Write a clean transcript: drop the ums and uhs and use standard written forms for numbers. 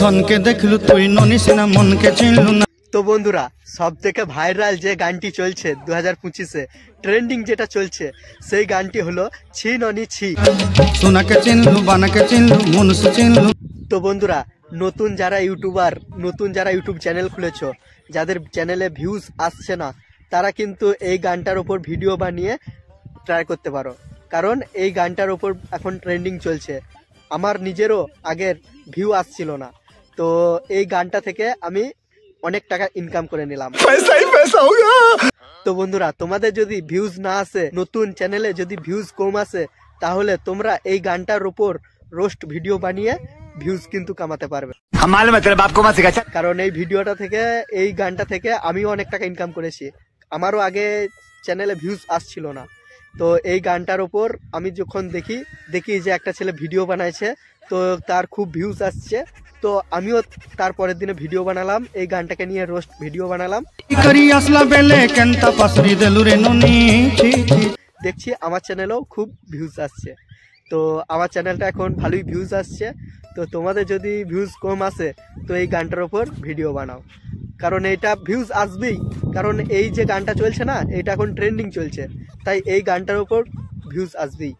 ধনকে দেখলু তুই ননিস না মনকে চিনলু না। তো বন্ধুরা, সব থেকে ভাইরাল যে গানটি চলছে 2025-এ ট্রেন্ডিং যেটা চলছে সেই গানটি হলো ছি ননি ছি। সোনাকে চিনলু বানাকে চিনলু মনুষ চিনলু। তো বন্ধুরা, নতুন যারা ইউটিউব চ্যানেল খুলেছো, যাদের চ্যানেলে ভিউজ আসছে না, তারা কিন্তু এই গানটার ওপর ভিডিও বানিয়ে ট্রাই করতে পারো, কারণ এই গানটার ওপর এখন ট্রেন্ডিং চলছে। আমার নিজেরও আগের ভিউ আসছিল না, তো এই গানটা থেকে আমি অনেক টাকা ইনকাম করে নিলাম। তো বন্ধুরা, তোমাদের যদি ভিউজ না আসে, নতুন চ্যানেলে যদি ভিউজ কম আসে, তাহলে তোমরা এই গানটার উপর রোস্ট ভিডিও বানিয়ে ভিউজ কিন্তু কামাতে পারবে। কারণ এই গানটা থেকে আমিও অনেক টাকা ইনকাম করেছি। আমারও আগে চ্যানেলে ভিউজ আসছিল না, তো এই গানটার ওপর আমি যখন দেখি যে একটা ছেলে ভিডিও বানাইছে, তো তার খুব ভিউজ আসছে, তো আমিও তার পরের দিনে ভিডিও বানালাম, এই গানটাকে নিয়ে রোস্ট ভিডিও বানালাম। দেখছি আমার চ্যানেলেও খুব ভিউজ আসছে, তো আমার চ্যানেলটা এখন ভালোই ভিউজ আসছে। তো তোমাদের যদি ভিউজ কম আসে, তো এই গানটার ওপর ভিডিও বানাও, কারণ এইটা ভিউজ আসবেই। কারণ এই যে গানটা চলছে না, এটা এখন ট্রেন্ডিং চলছে, তাই এই গানটার ওপর ভিউজ আসবেই।